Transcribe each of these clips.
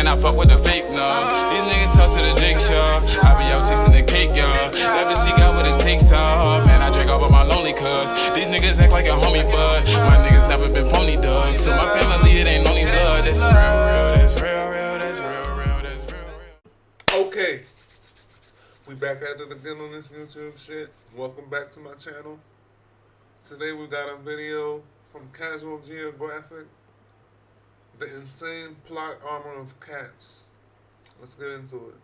and I fuck with the fake, no. These niggas talk to the Jake Shaw. I be out tasting the cake, y'all. That bitch, she got what it takes, all. Man, I drink all of my lonely cuz. These niggas act like a homie, but my niggas never been phony, dog. So my family, it ain't only blood. That's real, that's real, that's real, that's real. Okay. We back at it again on this YouTube shit. Welcome back to my channel. Today we got a video from Casual Geographic. The insane plot armor of cats. Let's get into it.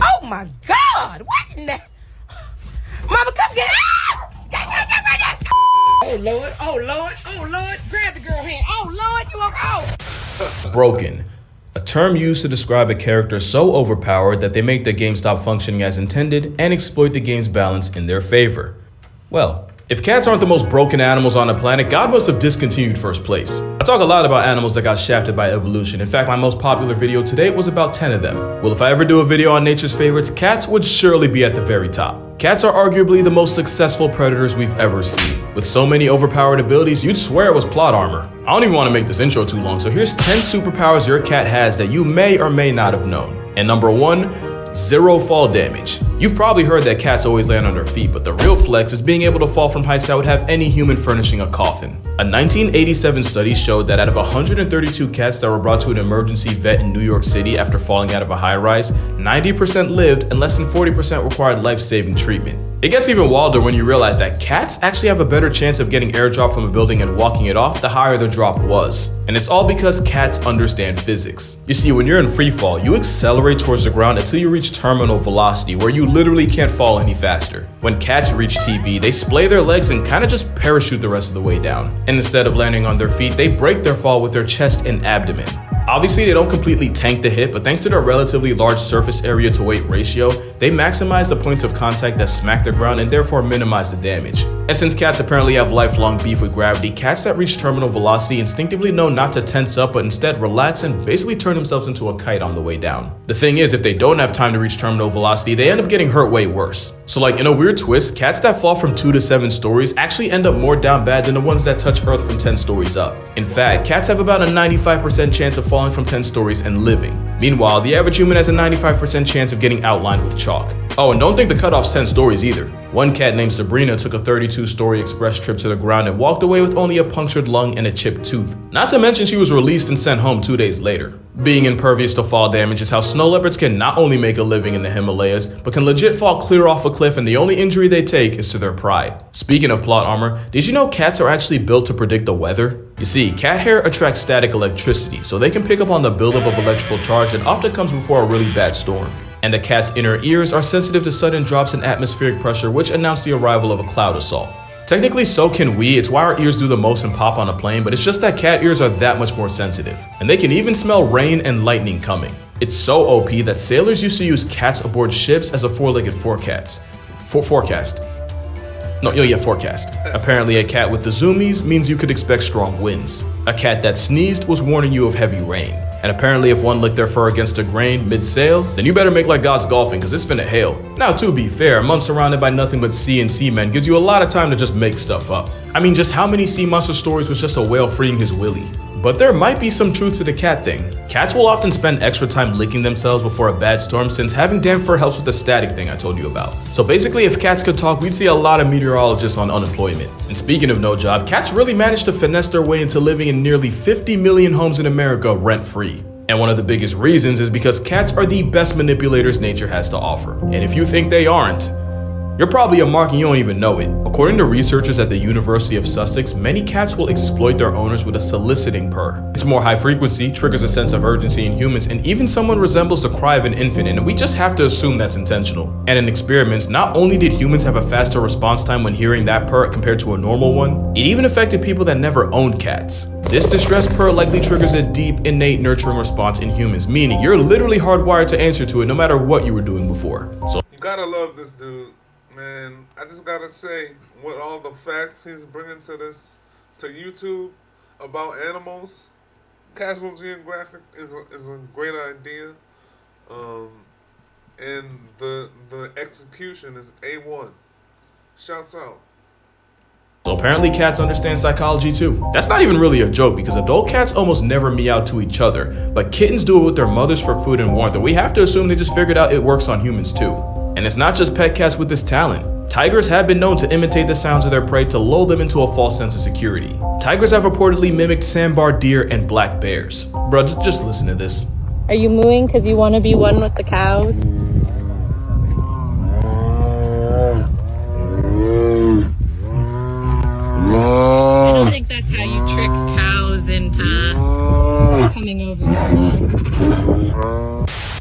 Oh my God! What in the... Mama, come get out! Oh Lord, oh Lord, oh Lord, grab the girl hand. Oh Lord, you are out. Broken. A term used to describe a character so overpowered that they make the game stop functioning as intended and exploit the game's balance in their favor. Well, if cats aren't the most broken animals on the planet, God must have discontinued first place. I talk a lot about animals that got shafted by evolution. In fact, my most popular video today was about 10 of them. Well, if I ever do a video on nature's favorites, cats would surely be at the very top. Cats are arguably the most successful predators we've ever seen. With so many overpowered abilities, you'd swear it was plot armor. I don't even want to make this intro too long, so here's 10 superpowers your cat has that you may or may not have known. And number 1, 0 fall damage. You've probably heard that cats always land on their feet, but the real flex is being able to fall from heights that would have any human furnishing a coffin. A 1987 study showed that out of 132 cats that were brought to an emergency vet in New York City after falling out of a high-rise, 90% lived and less than 40% required life-saving treatment. It gets even wilder when you realize that cats actually have a better chance of getting airdropped from a building and walking it off the higher the drop was. And it's all because cats understand physics. You see, when you're in free fall, you accelerate towards the ground until you reach terminal velocity, where you literally can't fall any faster. When cats reach TV, they splay their legs and kind of just parachute the rest of the way down. And instead of landing on their feet, they break their fall with their chest and abdomen. Obviously, they don't completely tank the hit, but thanks to their relatively large surface area to weight ratio, they maximize the points of contact that smack the ground and therefore minimize the damage. And since cats apparently have lifelong beef with gravity, cats that reach terminal velocity instinctively know not to tense up but instead relax and basically turn themselves into a kite on the way down. The thing is, if they don't have time to reach terminal velocity, they end up getting hurt way worse. So like in a weird twist, cats that fall from 2 to 7 stories actually end up more down bad than the ones that touch Earth from 10 stories up. In fact, cats have about a 95% chance of falling from 10 stories and living. Meanwhile, the average human has a 95% chance of getting outlined with chalk. Oh, and don't think the cutoff's 10 stories either. One cat named Sabrina took a 32-story express trip to the ground and walked away with only a punctured lung and a chipped tooth. Not to mention she was released and sent home 2 days later. Being impervious to fall damage is how snow leopards can not only make a living in the Himalayas, but can legit fall clear off a cliff and the only injury they take is to their pride. Speaking of plot armor, did you know cats are actually built to predict the weather? You see, cat hair attracts static electricity, so they can pick up on the buildup of electrical charge that often comes before a really bad storm. And the cat's inner ears are sensitive to sudden drops in atmospheric pressure, which announce the arrival of a cloud assault. Technically, so can we. It's why our ears do the most and pop on a plane, but it's just that cat ears are that much more sensitive. And they can even smell rain and lightning coming. It's so OP that sailors used to use cats aboard ships as a four-legged forecast. Apparently, a cat with the zoomies means you could expect strong winds. A cat that sneezed was warning you of heavy rain. And apparently if one licked their fur against a grain mid-sail, then you better make like God's golfing, cause it's finna hail. Now to be fair, a month surrounded by nothing but sea and seamen gives you a lot of time to just make stuff up. I mean, just how many sea monster stories was just a whale freeing his willy? But there might be some truth to the cat thing. Cats will often spend extra time licking themselves before a bad storm, since having damp fur helps with the static thing I told you about. So basically, if cats could talk, we'd see a lot of meteorologists on unemployment. And speaking of no job, cats really managed to finesse their way into living in nearly 50 million homes in America rent-free. And one of the biggest reasons is because cats are the best manipulators nature has to offer. And if you think they aren't, you're probably a mark and you don't even know it. According to researchers at the University of Sussex, many cats will exploit their owners with a soliciting purr. It's more high frequency, triggers a sense of urgency in humans, and even someone resembles the cry of an infant, and we just have to assume that's intentional. And in experiments, not only did humans have a faster response time when hearing that purr compared to a normal one, it even affected people that never owned cats. This distress purr likely triggers a deep, innate nurturing response in humans, meaning you're literally hardwired to answer to it no matter what you were doing before. So You gotta love this dude. Man, I just gotta say, with all the facts he's bringing to YouTube about animals, Casual Geographic is a great idea, and the execution is A1. Shouts out. So apparently cats understand psychology too. That's not even really a joke because adult cats almost never meow to each other, but kittens do it with their mothers for food and warmth, and we have to assume they just figured out it works on humans too. And it's not just pet cats with this talent. Tigers have been known to imitate the sounds of their prey to lull them into a false sense of security. Tigers have reportedly mimicked sandbar deer and black bears. Bro, just listen to this. Are you mooing because you want to be one with the cows? I don't think that's how you trick cows into coming over here.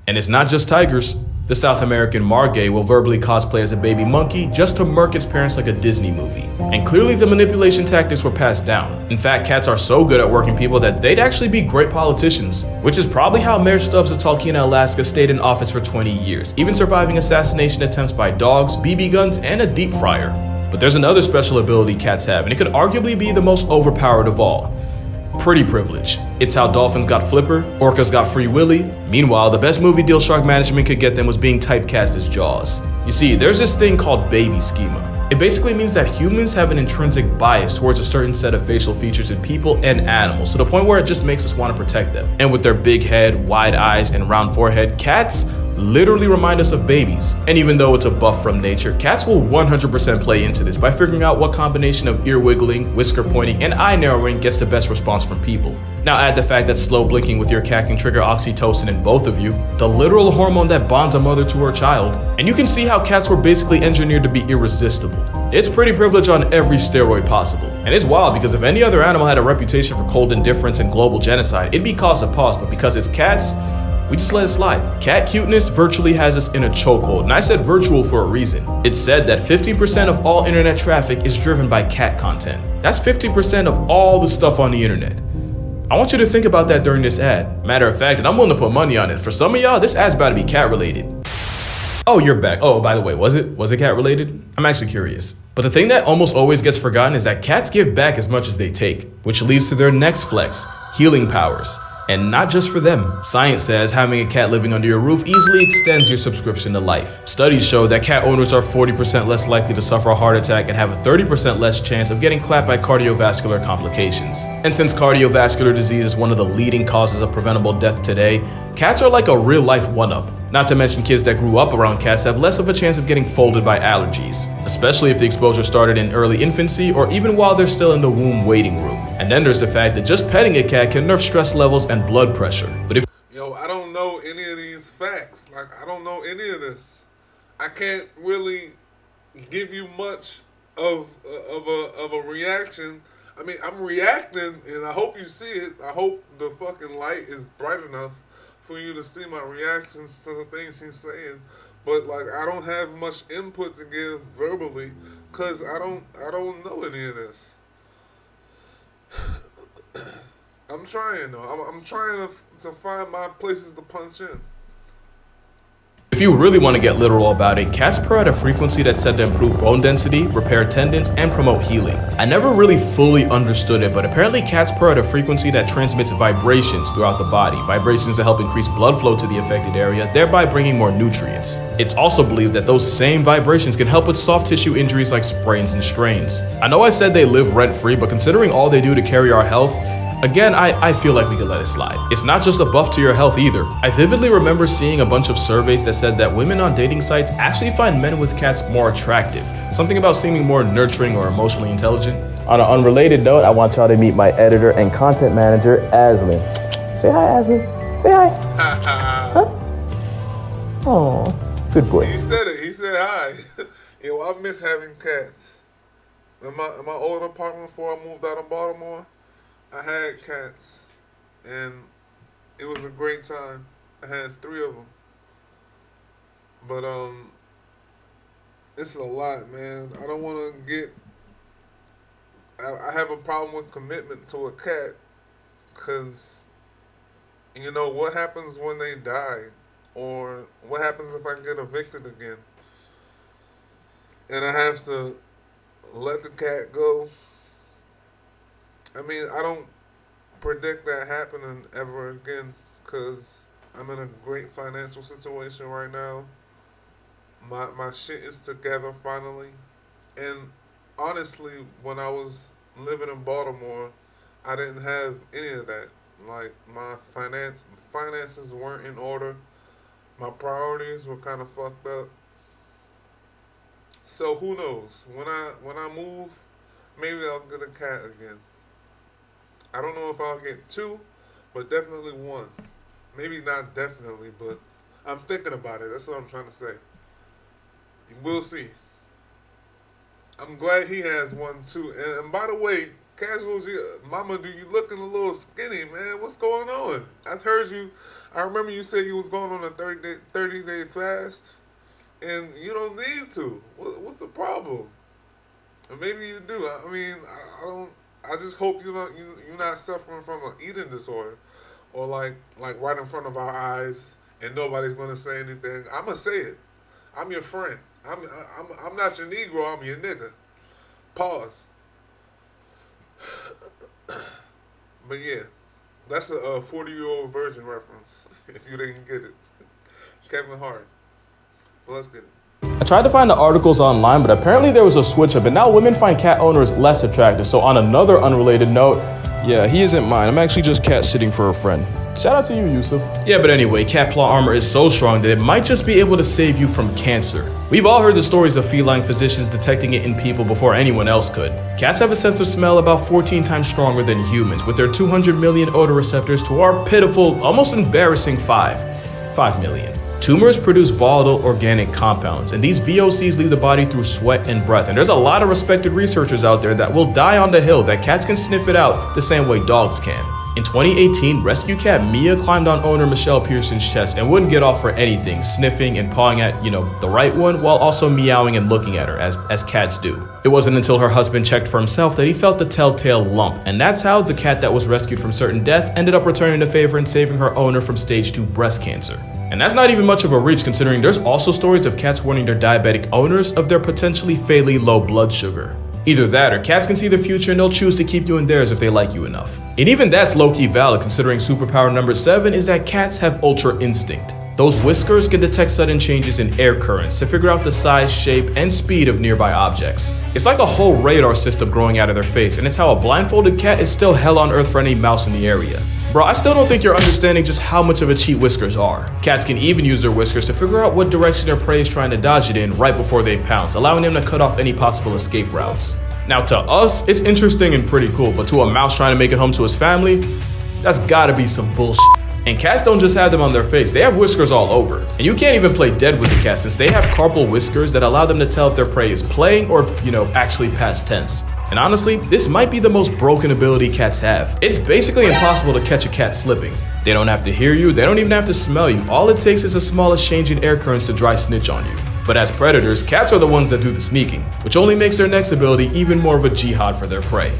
And it's not just tigers. The South American margay will verbally cosplay as a baby monkey just to murk its parents like a Disney movie. And clearly the manipulation tactics were passed down. In fact, cats are so good at working people that they'd actually be great politicians, which is probably how Mayor Stubbs of Talkeetna, Alaska stayed in office for 20 years, even surviving assassination attempts by dogs, BB guns, and a deep fryer. But there's another special ability cats have, and it could arguably be the most overpowered of all. Pretty privilege. It's how dolphins got Flipper, orcas got Free Willy. Meanwhile, the best movie deal shark management could get them was being typecast as Jaws. You see, there's this thing called baby schema. It basically means that humans have an intrinsic bias towards a certain set of facial features in people and animals, to the point where it just makes us want to protect them. And with their big head, wide eyes, and round forehead, cats literally remind us of babies. And even though it's a buff from nature, cats will 100% play into this by figuring out what combination of ear wiggling, whisker pointing, and eye narrowing gets the best response from people. Now add the fact that slow blinking with your cat can trigger oxytocin in both of you, the literal hormone that bonds a mother to her child, and you can see how cats were basically engineered to be irresistible. It's pretty privilege on every steroid possible. And it's wild because if any other animal had a reputation for cold indifference and global genocide, it'd be cause of pause, but because it's cats, we just let it slide. Cat cuteness virtually has us in a chokehold, and I said virtual for a reason. It's said that 15% of all internet traffic is driven by cat content. That's 50% of all the stuff on the internet. I want you to think about that during this ad. Matter of fact, and I'm willing to put money on it. For some of y'all, this ad's about to be cat related. Oh, you're back. Oh, by the way, was it cat related? I'm actually curious. But the thing that almost always gets forgotten is that cats give back as much as they take, which leads to their next flex, healing powers. And not just for them. Science says having a cat living under your roof easily extends your subscription to life. Studies show that cat owners are 40% less likely to suffer a heart attack and have a 30% less chance of getting clapped by cardiovascular complications. And since cardiovascular disease is one of the leading causes of preventable death today, cats are like a real-life one-up. Not to mention kids that grew up around cats have less of a chance of getting folded by allergies, especially if the exposure started in early infancy or even while they're still in the womb waiting room. And then there's the fact that just petting a cat can nerf stress levels and blood pressure. But if Yo, I don't know any of these facts. Like, I don't know any of this. I can't really give you much of a reaction. I mean, I'm reacting, and I hope you see it. I hope the fucking light is bright enough for you to see my reactions to the things he's saying. But like, I don't have much input to give verbally because I don't know any of this. I'm trying though. I'm trying to find my places to punch in. If you really want to get literal about it, cats purr at a frequency that's said to improve bone density, repair tendons, and promote healing. I never really fully understood it, but apparently cats purr at a frequency that transmits vibrations throughout the body, vibrations that help increase blood flow to the affected area, thereby bringing more nutrients. It's also believed that those same vibrations can help with soft tissue injuries like sprains and strains. I know I said they live rent-free, but considering all they do to carry our health, again, I feel like we could let it slide. It's not just a buff to your health either. I vividly remember seeing a bunch of surveys that said that women on dating sites actually find men with cats more attractive. Something about seeming more nurturing or emotionally intelligent. On an unrelated note, I want y'all to meet my editor and content manager, Aslin. Say hi, Aslin. Say hi. Huh? Oh, good boy. He said it. He said hi. Yo, I miss having cats. In my old apartment before I moved out of Baltimore, I had cats, and it was a great time. I had 3 of them. But, it's a lot, man. I don't want to get... I have a problem with commitment to a cat, because, you know, what happens when they die? Or what happens if I get evicted again? And I have to let the cat go? I mean, I don't predict that happening ever again because I'm in a great financial situation right now. My shit is together finally. And honestly, when I was living in Baltimore, I didn't have any of that. Like my finances weren't in order. My priorities were kind of fucked up. So who knows? When I move, maybe I'll get a cat again. I don't know if I'll get two, but definitely one. Maybe not definitely, but I'm thinking about it. That's what I'm trying to say. We'll see. I'm glad he has one too. And by the way, Casual G, Mama, do you looking a little skinny, man? What's going on? I heard you. I remember you said you was going on a 30-day fast, and you don't need to. What's the problem? Or maybe you do. I mean, I don't. I just hope you're not suffering from an eating disorder, or like right in front of our eyes, and nobody's gonna say anything. I'm gonna say it. I'm your friend. I'm not your Negro. I'm your nigga. Pause. But yeah, that's a 40-year-old virgin reference. If you didn't get it, Kevin Hart. But let's get it. I tried to find the articles online, but apparently there was a switch up, and now women find cat owners less attractive. So on another unrelated note, yeah, he isn't mine. I'm actually just cat sitting for a friend. Shout out to you, Yusuf. Yeah, but anyway, cat claw armor is so strong that it might just be able to save you from cancer. We've all heard the stories of feline physicians detecting it in people before anyone else could. Cats have a sense of smell about 14 times stronger than humans, with their 200 million odor receptors to our pitiful, almost embarrassing 5 million. Tumors produce volatile organic compounds, and these VOCs leave the body through sweat and breath. And there's a lot of respected researchers out there that will die on the hill that cats can sniff it out the same way dogs can. In 2018, rescue cat Mia climbed on owner Michelle Pearson's chest and wouldn't get off for anything, sniffing and pawing at, the right one, while also meowing and looking at her, as cats do. It wasn't until her husband checked for himself that he felt the telltale lump, and that's how the cat that was rescued from certain death ended up returning the favor and saving her owner from stage 2 breast cancer. And that's not even much of a reach, considering there's also stories of cats warning their diabetic owners of their potentially fatally low blood sugar. Either that, or cats can see the future and they'll choose to keep you in theirs if they like you enough. And even that's low-key valid, considering superpower number 7 is that cats have ultra instinct. Those whiskers can detect sudden changes in air currents to figure out the size, shape, and speed of nearby objects. It's like a whole radar system growing out of their face, and it's how a blindfolded cat is still hell on earth for any mouse in the area. Bro, I still don't think you're understanding just how much of a cheat whiskers are. Cats can even use their whiskers to figure out what direction their prey is trying to dodge it in right before they pounce, allowing them to cut off any possible escape routes. Now to us, it's interesting and pretty cool, but to a mouse trying to make it home to his family, that's gotta be some bullshit. And cats don't just have them on their face, they have whiskers all over. And you can't even play dead with the cat since they have carpal whiskers that allow them to tell if their prey is playing or, actually past tense. And honestly, this might be the most broken ability cats have. It's basically impossible to catch a cat slipping. They don't have to hear you, they don't even have to smell you. All it takes is the smallest change in air currents to dry snitch on you. But as predators, cats are the ones that do the sneaking, which only makes their next ability even more of a jihad for their prey.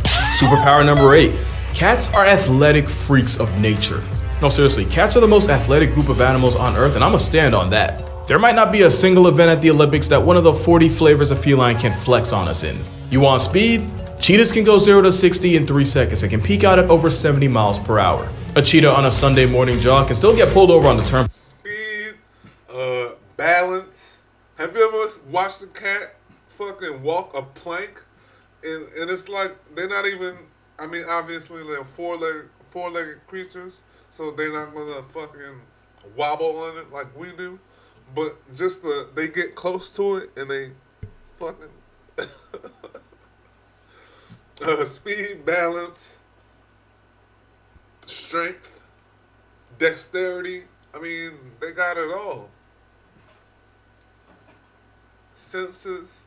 Superpower number 8. Cats are athletic freaks of nature. No, seriously, cats are the most athletic group of animals on Earth, and I'ma stand on that. There might not be a single event at the Olympics that one of the 40 flavors of feline can flex on us in. You want speed? Cheetahs can go 0 to 60 in 3 seconds and can peak out at over 70 miles per hour. A cheetah on a Sunday morning jog can still get pulled over on the turnpike. Speed, balance. Have you ever watched a cat fucking walk a plank? And it's like, they're not even, obviously they're four-legged creatures, so they're not gonna fucking wobble on it like we do. But just they get close to it and they fucking speed, balance, strength, dexterity. They got it all. Senses.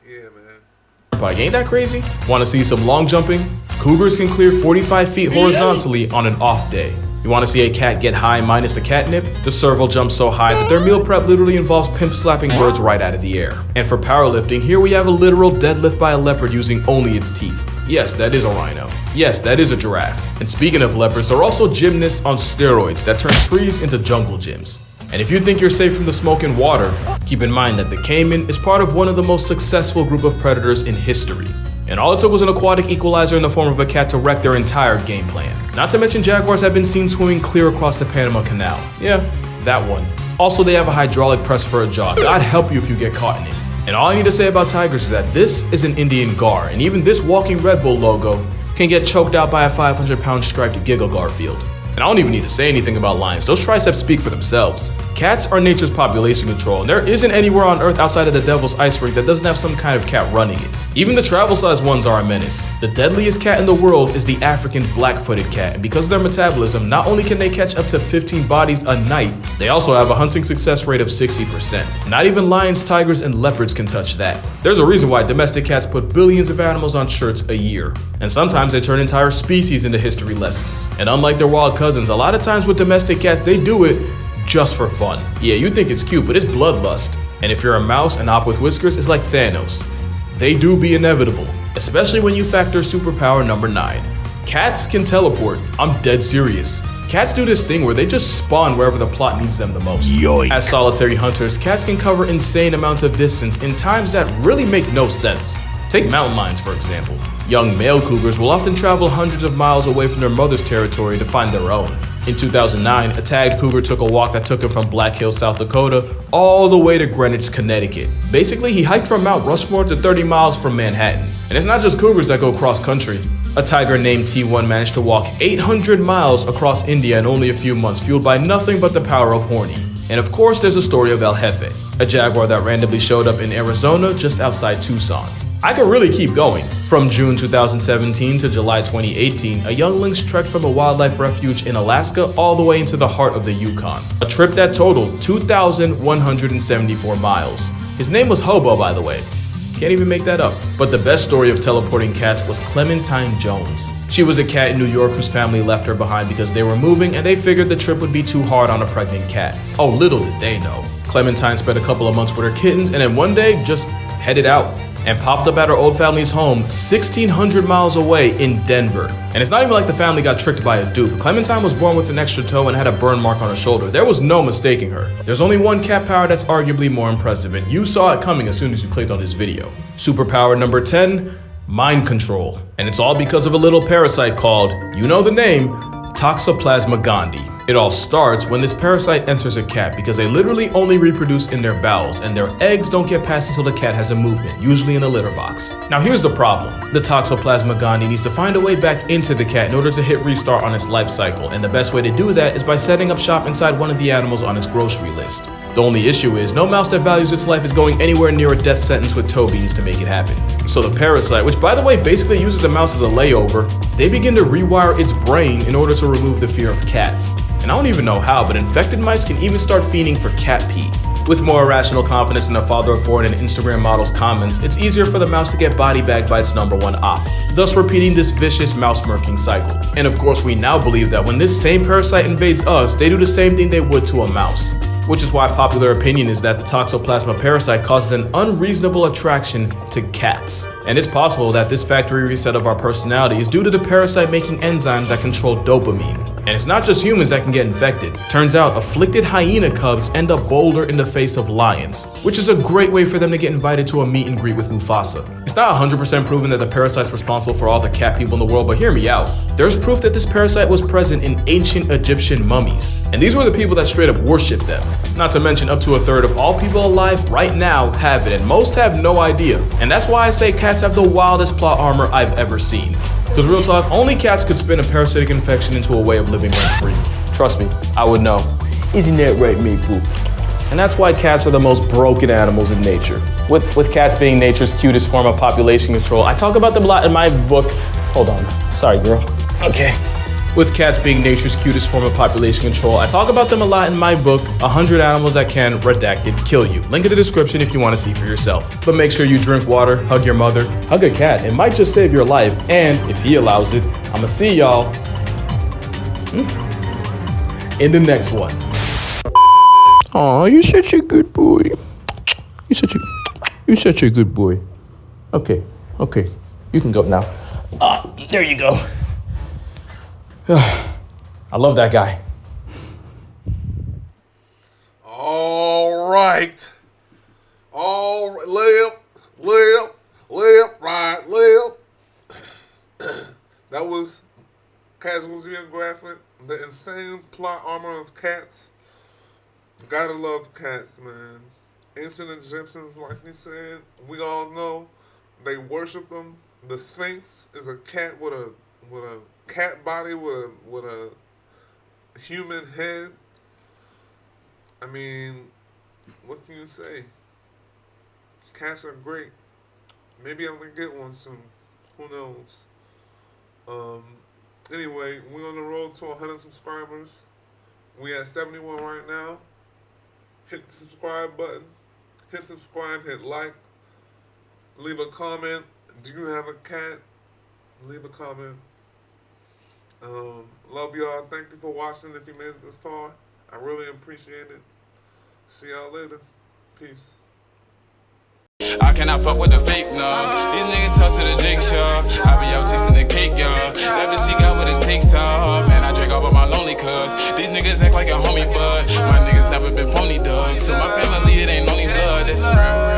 Yeah, man. Ain't that crazy? Want to see some long jumping? Cougars can clear 45 feet horizontally on an off day. You want to see a cat get high minus the catnip? The serval jumps so high that their meal prep literally involves pimp slapping birds right out of the air. And for powerlifting, here we have a literal deadlift by a leopard using only its teeth. Yes, that is a rhino. Yes, that is a giraffe. And speaking of leopards, they're also gymnasts on steroids that turn trees into jungle gyms. And if you think you're safe from the smoke and water, keep in mind that the caiman is part of one of the most successful group of predators in history. And all it took was an aquatic equalizer in the form of a cat to wreck their entire game plan. Not to mention jaguars have been seen swimming clear across the Panama Canal. Yeah, that one. Also, they have a hydraulic press for a jaw. God help you if you get caught in it. And all I need to say about tigers is that this is an Indian gar, and even this walking Red Bull logo can get choked out by a 500-pound striped Giggle Garfield. And I don't even need to say anything about lions, those triceps speak for themselves. Cats are nature's population control, and there isn't anywhere on Earth outside of the Devil's Ice Rink that doesn't have some kind of cat running it. Even the travel-sized ones are a menace. The deadliest cat in the world is the African black-footed cat, and because of their metabolism, not only can they catch up to 15 bodies a night, they also have a hunting success rate of 60%. Not even lions, tigers, and leopards can touch that. There's a reason why domestic cats put billions of animals on shirts a year, and sometimes they turn entire species into history lessons. And unlike their wild cousins, a lot of times with domestic cats, they do it just for fun. Yeah, you think it's cute, but it's bloodlust. And if you're a mouse, an op with whiskers is like Thanos. They do be inevitable, especially when you factor superpower number 9. Cats can teleport. I'm dead serious. Cats do this thing where they just spawn wherever the plot needs them the most. Yoink. As solitary hunters, cats can cover insane amounts of distance in times that really make no sense. Take mountain lions, for example. Young male cougars will often travel hundreds of miles away from their mother's territory to find their own. In 2009, a tagged cougar took a walk that took him from Black Hills, South Dakota, all the way to Greenwich, Connecticut. Basically, he hiked from Mount Rushmore to 30 miles from Manhattan. And it's not just cougars that go cross-country. A tiger named T1 managed to walk 800 miles across India in only a few months, fueled by nothing but the power of horny. And of course, there's the story of El Jefe, a jaguar that randomly showed up in Arizona just outside Tucson. I could really keep going. From June 2017 to July 2018, a young lynx trekked from a wildlife refuge in Alaska all the way into the heart of the Yukon. A trip that totaled 2,174 miles. His name was Hobo, by the way. Can't even make that up. But the best story of teleporting cats was Clementine Jones. She was a cat in New York whose family left her behind because they were moving and they figured the trip would be too hard on a pregnant cat. Oh, little did they know. Clementine spent a couple of months with her kittens and then one day just headed out and popped up at her old family's home 1,600 miles away in Denver. And it's not even like the family got tricked by a dupe. Clementine was born with an extra toe and had a burn mark on her shoulder. There was no mistaking her. There's only one cat power that's arguably more impressive, and you saw it coming as soon as you clicked on this video. Superpower number 10, mind control. And it's all because of a little parasite called, you know the name, Toxoplasma gondii. It all starts when this parasite enters a cat because they literally only reproduce in their bowels and their eggs don't get passed until the cat has a movement, usually in a litter box. Now here's the problem. The Toxoplasma gondii needs to find a way back into the cat in order to hit restart on its life cycle, and the best way to do that is by setting up shop inside one of the animals on its grocery list. The only issue is no mouse that values its life is going anywhere near a death sentence with toe beans to make it happen. So the parasite, which by the way basically uses the mouse as a layover, they begin to rewire its brain in order to remove the fear of cats. And I don't even know how, but infected mice can even start fiending for cat pee. With more irrational confidence in a father of four and an Instagram model's comments, it's easier for the mouse to get body bagged by its number one op, thus repeating this vicious mouse-murking cycle. And of course, we now believe that when this same parasite invades us, they do the same thing they would to a mouse. Which is why popular opinion is that the Toxoplasma parasite causes an unreasonable attraction to cats. And it's possible that this factory reset of our personality is due to the parasite making enzymes that control dopamine. And it's not just humans that can get infected. Turns out afflicted hyena cubs end up bolder in the face of lions, which is a great way for them to get invited to a meet and greet with Mufasa. It's not 100% proven that the parasite's responsible for all the cat people in the world, but hear me out. There's proof that this parasite was present in ancient Egyptian mummies. And these were the people that straight up worshipped them. Not to mention up to a third of all people alive right now have it, and most have no idea. And that's why I say cats have the wildest plot armor I've ever seen. Because real talk, only cats could spin a parasitic infection into a way of living rent-free. Trust me, I would know. Isn't that right, Maple? And that's why cats are the most broken animals in nature. With cats being nature's cutest form of population control, I talk about them a lot in my book. Hold on, sorry girl. Okay. With cats being nature's cutest form of population control, I talk about them a lot in my book, 100 Animals That Can, Redacted, Kill You. Link in the description if you want to see for yourself. But make sure you drink water, hug your mother, hug a cat. It might just save your life. And if he allows it, I'ma see y'all in the next one. Aw, you're such a good boy. You're such a good boy. Okay, you can go now. There you go. I love that guy. All right. Left, right, left. That was Casual Geographic, the insane plot armor of cats. Gotta love cats, man. ancient Egyptians, like he said, we all know they worship them. The Sphinx is a cat with a cat body with a human head. I mean, what can you say? Cats are great. Maybe I'm gonna get one soon. Who knows? Anyway, we're on the road to 100 subscribers. We at 71 right now. Hit the subscribe button. Hit subscribe, hit like. Leave a comment. Do you have a cat? Leave a comment. Love y'all. Thank you for watching if you made it this far. I really appreciate it. See y'all later. Peace. I cannot fuck with the fake, no. These niggas talk to the Jake Shaw. I be out tasting the cake, y'all. That bitch, she got what it takes, y'all. Man, I drink all of my lonely cuz. These niggas act like a homie, but my niggas never been phony, dog. So my family, it ain't only blood, that's real.